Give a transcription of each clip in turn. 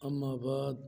أما بعد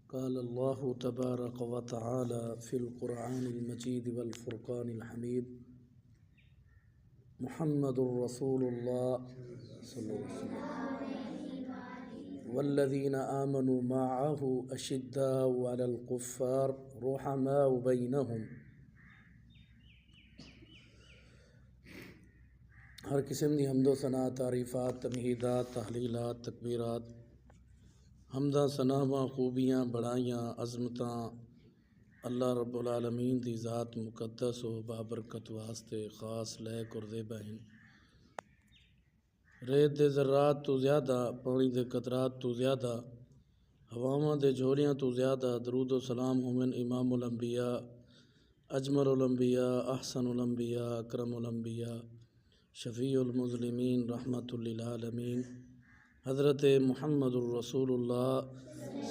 قال الله تبارك وتعالى في القرآن المجيد والفرقان الحميد محمد رسول الله صلى الله عليه وسلم والذين آمنوا معه أشداء على الكفار رحماء بينهم. ہر قسم دی حمد و ثنا، تعریفات، تمہیدات، تحلیلات، تکبیرات، حمدہ، ثناواں، خوبیاں، بڑائیاں، عظمتاں اللہ رب العالمین دی ذات مقدس و بابرکت واسطے خاص لیک اور زیبا ہیں۔ ریت دے ذرات تو زیادہ، پانی دے قطرات تو زیادہ، ہواواں دے جھولیاں تو زیادہ درود و سلام ہومن امام الانبیاء، اجمل الانبیاء، احسن الانبیاء، اکرم الانبیاء، شفیع المظلمین، رحمت للعالمین، حضرت محمد الرسول اللہ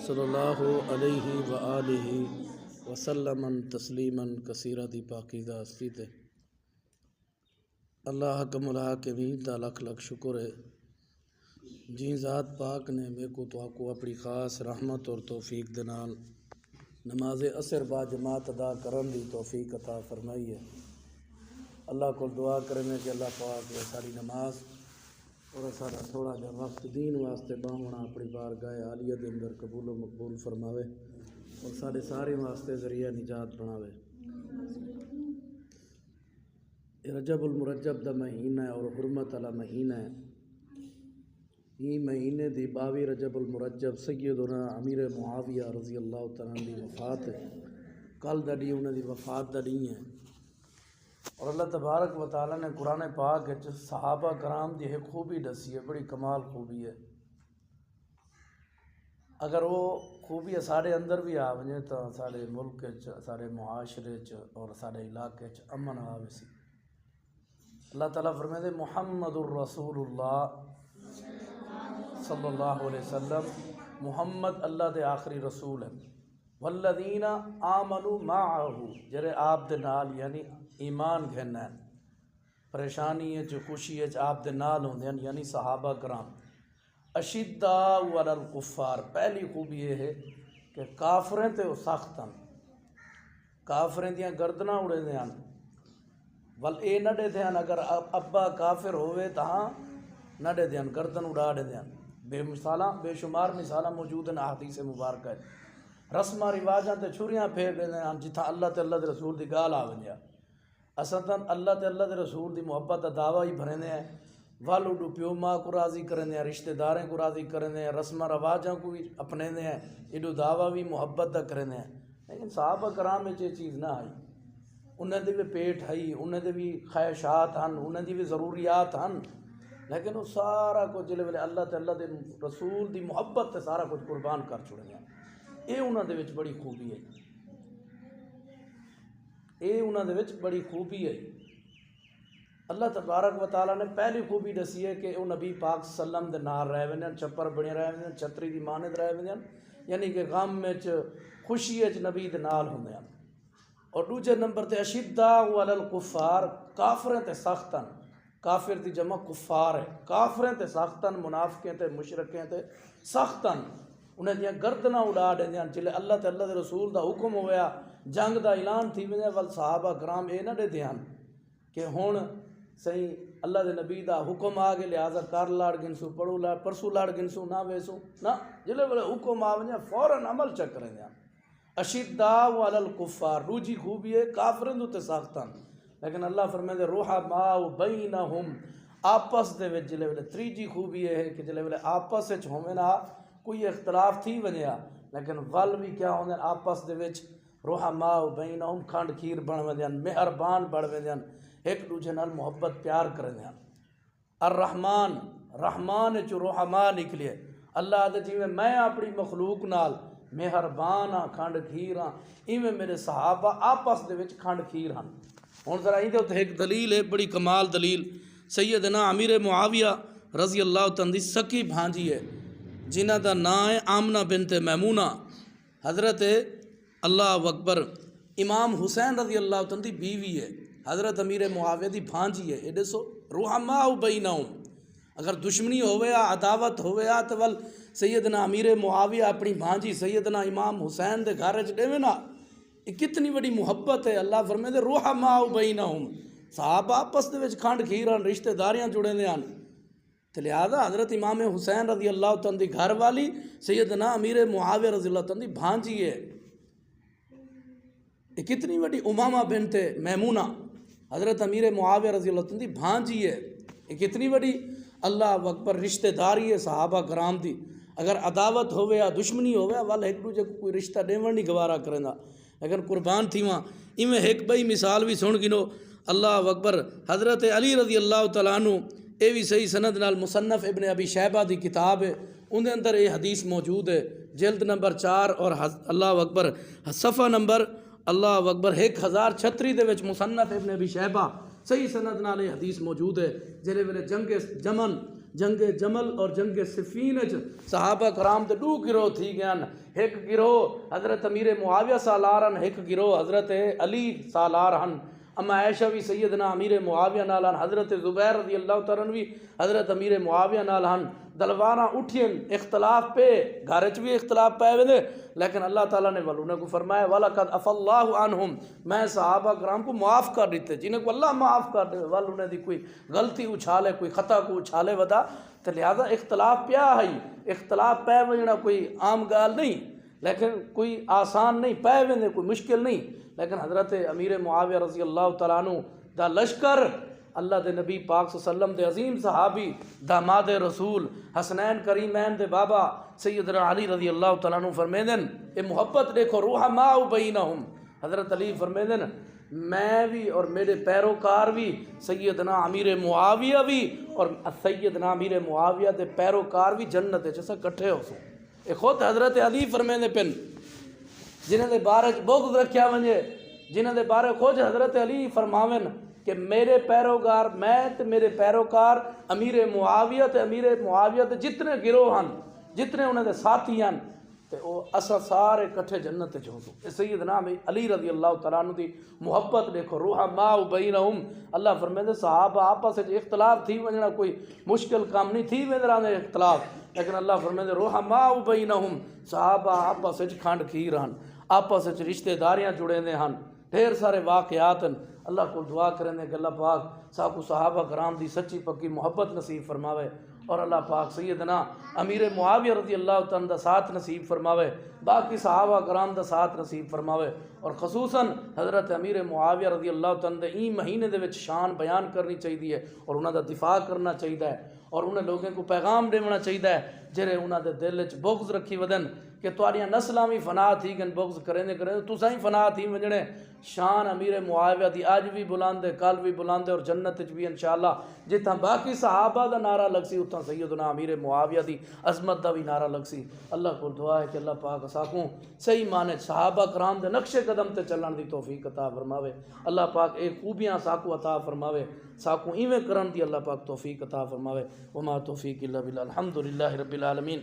صلی اللہ علیہ وآلہ وسلم تسلیما کثیرا دی پاکیزہ ہستی تے اللہ حکم الحاکمین دا لکھ لکھ شکر ہے جی ذات پاک نے میرے کو تو آپ کو اپنی خاص رحمت اور توفیق دے نال نماز عصر با جماعت ادا کرن دی توفیق عطا فرمائی ہے۔ اللہ کو دعا کریں کہ اللہ پاک یہ ساری نماز اور سارا تھوڑا جا وقت دین واسطے باہنا اپنی بارگاہ عالیہ دے اندر قبول و مقبول فرماوے اور سارے سارے واسطے ذریعہ نجات بناوے۔ رجب المرجب دا مہینہ ہے اور حرمت والا مہینہ ہے۔ یہ مہینے دی 22 رجب المرجب سیدنا امیر معاویہ رضی اللہ تعالیٰ دی وفات ہے۔ کل دا ڈی انہوں دی وفات دا ڈی ہے اور اللہ تبارک و تعالیٰ نے قرآن پاک صحابہ کرام دی ایک خوبی دسی ہے، بڑی کمال خوبی ہے۔ اگر وہ خوبی سارے اندر بھی آویں تو سارے ملک سارے معاشرے اور سارے علاقے امن آوے سی۔ اللہ تعالیٰ فرمائے محمد الرسول اللہ صلی اللہ علیہ وسلم، محمد اللہ دے آخری رسول ہے۔ والذین آمنوا معہ، جرے آپ دے نال یعنی ایمان گھننا ہے، پریشانی ہے خوشی ہے آپ دے نال ہوندے ہیں یعنی صحابہ کرام۔ اشداء علی الکفار، پہلی خوبی یہ ہے کہ کافریں تے وہ سخت ہیں، کافریں دیاں گردناں اڑے دے ہیں، ول اے نہ دے دے ہیں اگر ابا کافر ہوئے تاں نہ دے دے ہیں، گردن اڑا دے دے ہیں۔ بے شمار مثالاں موجود ہیں احادیث مبارکہ ہے۔ رسمہ رواجاں تے چھریاں پھیر دے دے ہیں جتھاں اللہ تے اللہ دے رسول دی گال آ ونجا۔ اساں اللہ تے اللہ دے رسول دی محبت دا دعویٰ ہی بھرنے ہیں، والو پیو ماں کو راضی کرنے ہیں، رشتہ داریں کو راضی کرنے ہیں، رسمہ رواجاں کو بھی اپنے ہیں، ایڈو دعویٰ بھی محبت دا کرنے ہیں۔ لیکن صحابہ کرام میں یہ چیز نہ آئی، انہیں دے بھی پیٹ ہے، انہیں دے بھی خواہشات ہیں، انہیں دی بھی ضروریات ہیں، لیکن وہ سارا کچھ جلے ویلے اللہ تے اللہ دے رسول دی محبت تے سارا کچھ قربان کر چھوڑے ہیں۔ یہ انہوں دے وچ بڑی خوبی ہے، یہ انہوں دے وچ بڑی خوبی ہے۔ اللہ تبارک و تعالیٰ نے پہلی خوبی دسی ہے کہ وہ نبی پاک صلی اللہ علیہ وسلم دے نال رہ ویندے ہیں، چھپر بنے رہ ویندے ہیں، چھتری دی مانند رہ ویندے ہیں، یعنی کہ غم وچ خوشی وچ نبی دے نال ہوندے ہیں۔ اور دوسرے نمبر تے اشداء علی الکفار، کافریں تے سخت ہیں، کافر دی جمع کفار ہے، کافریں تے سخت ہیں، منافقیں تے مشرکیں تے سخت ہیں، انہیں دیاں گردناں اڑا دے دیاں جلے اللہ تے اللہ دے رسول دا حکم ہویا جنگ دا اعلان تھی ویندے ول صحابہ کرام اے نہ دے دیاں کہ ہن صحیح اللہ دے نبی دا حکم آ گئے لہذا کر لاڑ گنسو پڑھو لاڑ پرسو لاڑ گنسو نہ ویسو نہ، جلے بلے حکم آ ونجا فوراً عمل چکریں دیاں۔ اشداء علی الکفار، روجی خوبی ہے کافریں دو تے ساختاں، لیکن اللہ فرمائے دے رحماء بینہم، آپس دے وچ جلے بلے تریجی خوبی ہے کہ جلے بلے آپس وچ ہوویں نا کوئی اختلاف تھی ونیا لیکن ول بھی کیا ہوندے آپس دے وچ رحماء بینہم، کھنڈ کھیر بن ویندے ہیں، مہربان بن ویندے ہیں، ایک دوجے نال محبت پیار کردے ہیں۔ الرحمن، رحمان چ رحماء نکلے، اللہ دے جویں میں اپنی مخلوق نال مہربان ہاں، کھنڈ کھیر ہاں، ایویں میرے صحابہ آپس دے وچ کھنڈ کھیر ہاں۔ ہن ذرا ایندے تے ایک دلیل ہے، بڑی کمال دلیل، سیدنا امیر معاویہ رضی اللہ تعالیٰ دی سکی بھانجی ہے جنہ دا نام ہے آمنہ بنت میمونہ، حضرت اللہ اکبر امام حسین رضی اللہ تعالیٰ دی بیوی ہے، حضرت امیر معاویہ دی بھانجی ہے۔ یہ دسو رحماء بینہم، اگر دشمنی ہوئے عداوت ہوئے تو ول سیدنا امیر معاویہ اپنی بھانجی سیدنا امام حسین دے گھر چ ڈیوے نا، یہ کتنی بڑی محبت ہے۔ اللہ فرمائے رحماء بینہم، صحابہ آپس دے وچ کھنڈ کھیرن رشتہ داریاں جڑے دے ہن، تو لہذا حضرت امام حسین رضی اللہ تعالیٰ دی گھر والی سیدنا امیر معاویہ رضی اللہ تعالیٰ دی بھانجی ہے۔ یہ کتنی بڑی امامہ بنت میمونہ حضرت امیر معاویہ رضی اللہ تعالیٰ دی بھانجی ہے، یہ کتنی بڑی اللہ اکبر رشتہ داری ہے صحابہ کرام دی۔ اگر عداوت ہوئے یا دشمنی ہوئے والا ایک دوجے کو کوئی رشتہ ڈیون نہیں گوارا کریں دا، اگر قربان تھی وہاں ایویں ایک بئی مثال بھی سن گنو، اللہ اکبر حضرت علی رضی اللہ تعالیٰ عنہ، اے بھی صحیح سند نال مصنف ابن ابی شیبہ دی کتاب ہے، ان دے اندر یہ حدیث موجود ہے، جلد نمبر 4 اور اللہ اکبر صفحہ نمبر اللہ اکبر 1036 دے وچ مصنف ابن ابی شیبہ صحیح سند نال یہ حدیث موجود ہے، جہلے ویلے جنگ جمل اور جنگ صفین صحابہ کرام تے 2 گروہ تھی گئن، ایک گروہ حضرت امیر معاویہ سالار ہن، ایک گروہ حضرت علی سالار ہن۔ اما عائشہ بھی سیدنا امیر معاویہ نال ہن، حضرت زبیر رضی اللہ تعالیٰ عنہ بھی حضرت امیر معاویہ نال ہن۔ دلواراں اٹھین اختلاف پہ گھر چ بھی اختلاف پائے وے، لیکن اللہ تعالیٰ نے انہوں کو فرمایا وَلَقَدْ عَفَا اللَّهُ عَنْهُمْ، میں صحابہ کرام کو معاف کر دیتے، جنہیں کو اللہ معاف کر دے انہیں دی کوئی غلطی اچھالے کوئی خطا کو اچھالے ودا، تو لہذا اختلاف پیا ہے، اختلاف پہ وجنا کوئی عام گال نہیں، لیکن کوئی آسان نہیں، پہ وے کوئی مشکل نہیں، لیکن حضرت امیر معاویہ رضی اللہ تعالیٰ عنہ دا لشکر اللہ دے نبی پاک صلی اللہ علیہ وسلم دے عظیم صحابی داماد رسول حسنین کریمین دے بابا سیدنا علی رضی اللہ تعالیٰ عنہ فرمیدن، اے محبت دیکھو رحماء بینہم، حضرت علی فرمیدن میں بھی اور میرے پیروکار بھی سیدنا امیر معاویہ بھی اور سیدنا امیر معاویہ دے پیروکار بھی جنت جیسا کٹھے ہو سو۔ اے خود حضرت علی فرمیدے پن جنہیں دے بارے بغض رکھیا ونجے، جنہیں دے بارے خود حضرت علی فرماون کہ میرے پیروکار میں تے میرے پیروکار امیر معاویہ تے جتنے گروہ ہن، جتنے انہیں دے ساتھی ہن، تے او اسا سارے کٹھے جنت چ ہو۔ سیدنا علی رضی اللہ تعالیٰ عنہ دی محبت دیکھو رحماء بینہم، اللہ فرمیندے صحابہ آپس وچ اختلاف تھی ونجنا کوئی مشکل کام نہیں تھی ویندرا دے اختلاف، لیکن اللہ فرمیندے رحماء بینہم، صحابہ آپس وچ کھنڈ کھیر ہن، آپس وچ رشتہ داریاں جڑے دے ہن، ڈھیر سارے واقعات ہیں۔ اللہ کو دعا کریں کہ اللہ پاک ساکو صحابہ کرام دی سچی پکی محبت نصیب فرماوے، اور اللہ پاک سیدنا امیر معاویہ رضی اللہ تعالیٰ دا ساتھ نصیب فرماوے، باقی صحابہ کرام دا ساتھ نصیب فرماوے، اور خصوصاً حضرت امیر معاویہ رضی اللہ تعالیٰ دے این مہینے دے وچ شان بیان کرنی چاہیے اور انہاں دا دفاع کرنا چاہیے، اور انہیں لوگوں کو پیغام دینا چاہیے جہے انہاں دے دل وچ بغض رکھی ودن کہ تواریاں نسلاں بھی فنا تھی گن بغض کریں تساں ہی فنا تھی وجنے۔ شان امیر معاویہ دی اج بھی بلند ہے، کل بھی بلند ہے، اور جنت وچ بھی انشاءاللہ جتنا باقی صحابہ دا نعرہ لگ سی اتنا سیدنا امیر معاویہ دی عظمت دا بھی نعرہ لگ سی۔ اللہ کو دعا ہے کہ اللہ پاک ساکوں صحیح معنی صحابہ کرام دے نقش قدم تے چلن دی توفیق عطا فرماوے، اللہ پاک اے خوبیاں ساکو عطا فرماوے، ساکو ایویں کرن دی اللہ پاک توفیق عطا فرماوے۔ وما توفیق الا باللہ، الحمدللہ رب العالمین،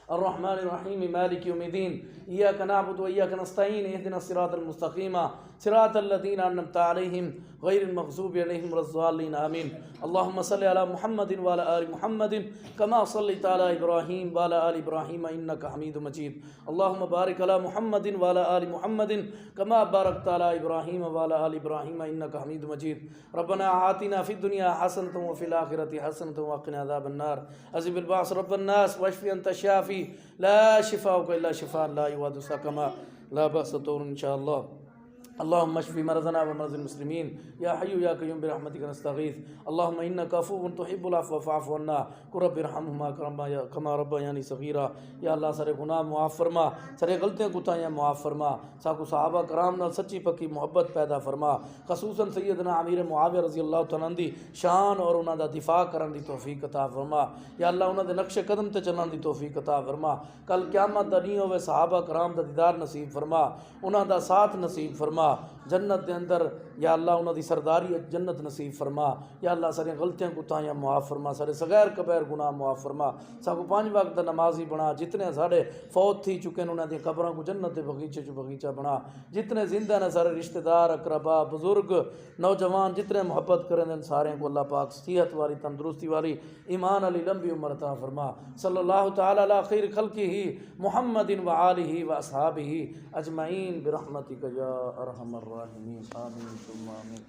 الرحمن الرحیم، مالک یوم الدین، ایاک نعبد و ایاک نستعین، اهدنا الصراط المستقیم صراط الذین انعمت علیہم غیر المغضوب علیہم ولا الضالین، آمین۔ اللہم صلی علی محمد وعلی آل محمد کما صلیت علی ابراہیم وعلی آل ابراہیم انک حمید مجید، اللہم بارک علی محمد وعلی آل محمد کما بارکت علی ابراہیم وعلی آل ابراہیم انک حمید مجید۔ ربنا آتنا فی الدنیا حسنۃ وفی الآخرۃ حسنۃ وقنا عذاب النار، عذب البعث رب الناس واشف انت الشافی لا شفاء الا شفاء لا يغادر سقما لا بأس طور ان شاء الله۔ اللهم اشف مرضنا ومرضى المسلمين يا حي يا قيوم برحمتك نستغيث، اللهم انك عفو تحب العفو فاعف عنا، رب ارحمهما كما ربياني صغيرا۔ یا اللہ سارے گناہ معاف فرما، سارے غلطیاں کوتاہیاں معاف فرما، ساکو صحابہ کرام نال سچی پکی محبت پیدا فرما، خصوصاً سیدنا امیر معاویہ رضی اللہ تعالیٰ عنہ دی شان اور انہاں دا دفاع کرن دی توفیق عطا فرما، یا اللہ انہاں دے نقش قدم تے چلن دی توفیق عطا فرما، کل قیامت دا نہیں ہوئے صحابہ کرام دا دیدار نصیب فرما، انہاں دا ساتھ نصیب فرما، جنت دے اندر یا اللہ انہوں دی سرداری جنت نصیب فرما، یا اللہ ساری غلطیاں کوتاہیاں معاف فرما، سارے صغیر کبیر گناہ معاف فرما، ساکو 5 وقت نمازی بنا، جتنے سارے فوت تھی چکے ہیں انہوں دی قبراں کو جنت دے بغیچے چ بغیچہ بنا، جتنے زندہ نے سارے رشتہ دار اقربا بزرگ نوجوان جتنے محبت کریں دیں سارے کو اللہ پاک صحت والی تندرستی والی ایمان علی لمبی عمر عطا فرما، صلی اللہ تعالی علی خیر خلقہ محمد و آلہ و اصحابہ اجمعین برحمتک یا ارحم الراحمین، آمین ثم آمین۔